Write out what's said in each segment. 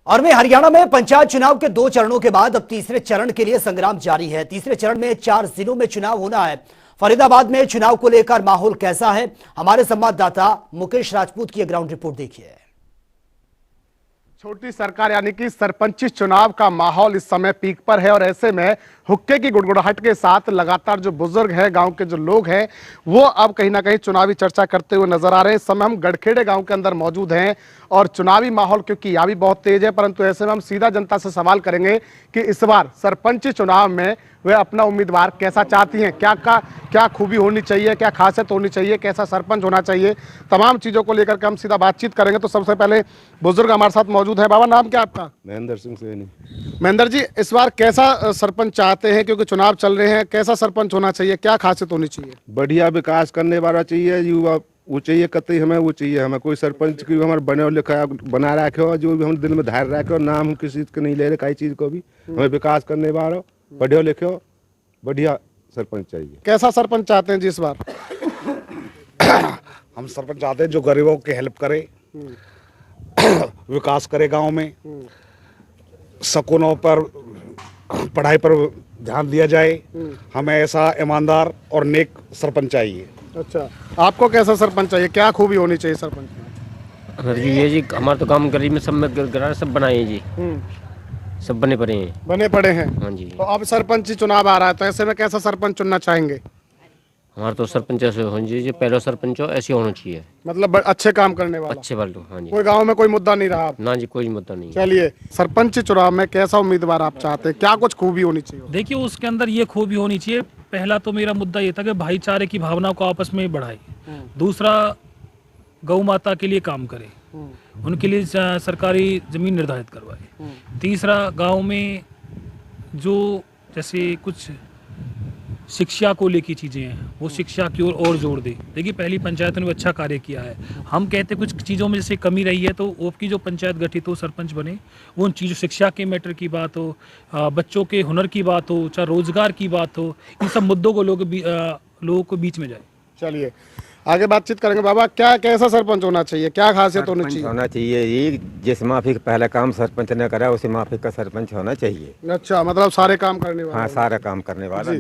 और में हरियाणा में पंचायत चुनाव के 2 चरणों के बाद अब तीसरे चरण के लिए संग्राम जारी है। तीसरे चरण में 4 जिलों में चुनाव होना है। फरीदाबाद में चुनाव को लेकर माहौल कैसा है, हमारे संवाददाता मुकेश राजपूत की ग्राउंड रिपोर्ट देखिए। छोटी सरकार यानी कि सरपंची चुनाव का माहौल इस समय पीक पर है और ऐसे में हुक्के की गुड़गुड़ाहट के साथ लगातार जो बुजुर्ग हैं, गांव के जो लोग हैं, वो अब कहीं ना कहीं चुनावी चर्चा करते हुए नजर आ रहे हैं। इस समय हम गढ़खेड़े गांव के अंदर मौजूद हैं और चुनावी माहौल क्योंकि यहाँ भी बहुत तेज है, परंतु ऐसे में हम सीधा जनता से सवाल करेंगे कि इस बार सरपंची चुनाव में वे अपना उम्मीदवार कैसा चाहती हैं, क्या खूबी होनी चाहिए, क्या खासियत होनी चाहिए, कैसा सरपंच होना चाहिए, तमाम चीजों को लेकर के हम सीधा बातचीत करेंगे। तो सबसे पहले बुजुर्ग हमारे साथ मौजूद है। बाबा, नाम क्या आपका? महेंद्र सिंह सैनी। महेंद्र जी, इस बार कैसा सरपंच चाहते हैं, क्योंकि चुनाव चल रहे हैं, कैसा सरपंच होना चाहिए, क्या खासियत होनी चाहिए? बढ़िया विकास करने वाला चाहिए, युवा वो चाहिए, कतई हमें वो चाहिए। हमें कोई सरपंच की हमारे बने लिखा बना रखे हो, जो भी हम दिल में धैर्य रखे हो, नाम हम किसी के नहीं ले रहे, कई चीज को भी हमें विकास करने वाला पढ़े लिखे हो, बढ़िया सरपंच चाहिए। कैसा सरपंच चाहते हैं जी इस बार? हम सरपंच चाहते हैं जो गरीबों की हेल्प करे, विकास करे, गांव में स्कूलों पर पढ़ाई पर ध्यान दिया जाए। हमें ऐसा ईमानदार और नेक सरपंच चाहिए। अच्छा, आपको कैसा सरपंच चाहिए, क्या खूबी होनी चाहिए सरपंच में? सर जी, ये जी हमारे तो काम गरीब में सब में गरार सब बनाए हैं जी, सब बने पड़े हैं। बने पड़े हैं। हाँ जी। तो अब सरपंची चुनाव आ रहा है, तो ऐसे में कैसा सरपंच चुनना चाहेंगे? हमारा तो सरपंच ऐसे होना चाहिए, पहला सरपंच हो ऐसे होना चाहिए, मतलब अच्छे काम करने वाला, अच्छे वाले। हाँ जी। कोई गांव में कोई मुद्दा नहीं रहा? ना जी, कोई मुद्दा नहीं। चलिए, सरपंच चुनाव में कैसा उम्मीदवार आप चाहते हैं, क्या कुछ खूबी होनी चाहिए? देखिए, उसके अंदर ये खूबी होनी चाहिए। पहला तो मेरा मुद्दा ये था कि भाईचारे की भावना को आपस में बढ़ाए। दूसरा, गौ माता के लिए काम करे, उनके लिए सरकारी जमीन निर्धारित करवाए। तीसरा, गांव में जो जैसे कुछ शिक्षा को लेकर चीज़ें हैं, वो शिक्षा की ओर और जोर दे। देखिए, पहली पंचायत ने अच्छा कार्य किया है। हम कहते कुछ चीज़ों में जैसे कमी रही है, तो आपकी जो पंचायत गठित हो, सरपंच बने, वो उन चीज़ों, शिक्षा के मैटर की बात हो, बच्चों के हुनर की बात हो, चाहे रोजगार की बात हो, इन सब मुद्दों को लोगों को बीच में जाए। चलिए, आगे बातचीत करेंगे। बाबा, क्या कैसा सरपंच होना चाहिए, क्या खासियत होनी चाहिए? होना चाहिए ये, जिस माफी का पहला काम सरपंच ने करा, उसी माफी का सरपंच होना चाहिए। अच्छा, मतलब सारे काम करने वाला? हाँ, सारा काम करने वाला,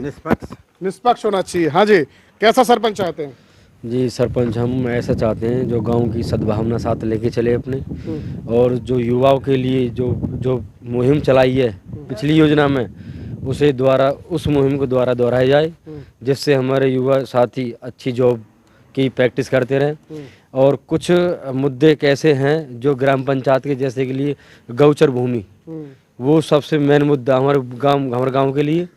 निष्पक्ष होना चाहिए। हाँ जी, कैसा सरपंच चाहते हैं? जी, सरपंच हम ऐसा चाहते हैं जो गांव की सद्भावना साथ लेके चले अपने, और जो युवाओं के लिए जो मुहिम चलाई है पिछली योजना में, उस मुहिम को दोहराया जाए, जिससे हमारे युवा साथी अच्छी जॉब की प्रैक्टिस करते रहें। और कुछ मुद्दे कैसे हैं जो ग्राम पंचायत के जैसे के लिए गौचर भूमि, वो सबसे मेन मुद्दा हमारे गांव के लिए।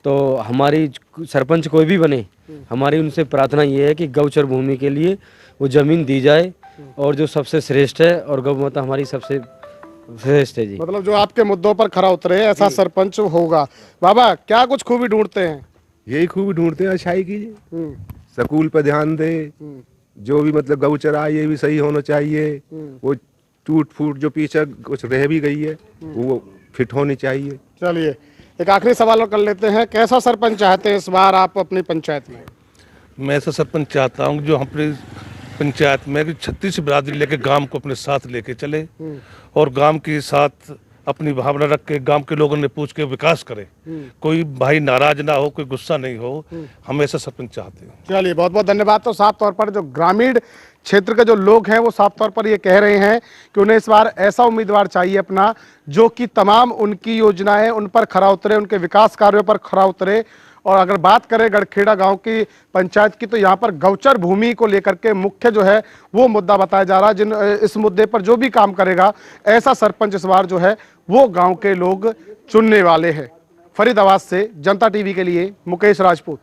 तो हमारी सरपंच कोई भी बने, हमारी उनसे प्रार्थना ये है कि गौचर भूमि के लिए वो जमीन दी जाए, और जो सबसे श्रेष्ठ है, और गौ माता हमारी सबसे श्रेष्ठ है जी। मतलब जो आपके मुद्दों पर खरा उतरे, ऐसा सरपंच होगा। बाबा, क्या कुछ खूबी ढूंढते हैं? यही खूबी ढूंढते हैं, अच्छाई कीजिए, स्कूल पे ध्यान दे, जो भी मतलब गौचरा ये भी सही होना चाहिए, वो टूट फूट जो पीछे कुछ रह भी गई है वो फिट होनी चाहिए। चलिए, एक आखिरी सवाल और कर लेते हैं। कैसा सरपंच चाहते हैं इस बार आप अपनी पंचायत में? मैं ऐसा सरपंच चाहता हूँ जो अपनी पंचायत में 36 बिरादरी लेके गांव को अपने साथ लेके चले, और गांव के साथ अपनी भावना रख के गांव के लोगों ने पूछ के विकास करे। कोई भाई नाराज ना हो, कोई गुस्सा नहीं हो, हम ऐसा सरपंच चाहते हैं। चलिए, बहुत बहुत धन्यवाद। तो साफ तौर पर जो ग्रामीण क्षेत्र के जो लोग हैं, वो साफ तौर पर ये कह रहे हैं कि उन्हें इस बार ऐसा उम्मीदवार चाहिए अपना, जो कि तमाम उनकी योजनाएं उन पर खरा उतरे, उनके विकास कार्यों पर खरा उतरे। और अगर बात करें गढ़खेड़ा गांव की पंचायत की, तो यहाँ पर गौचर भूमि को लेकर के मुख्य जो है वो मुद्दा बताया जा रहा है। इस मुद्दे पर जो भी काम करेगा, ऐसा सरपंच इस बार जो है वो गांव के लोग चुनने वाले हैं। फरीदाबाद से जनता टीवी के लिए मुकेश राजपूत।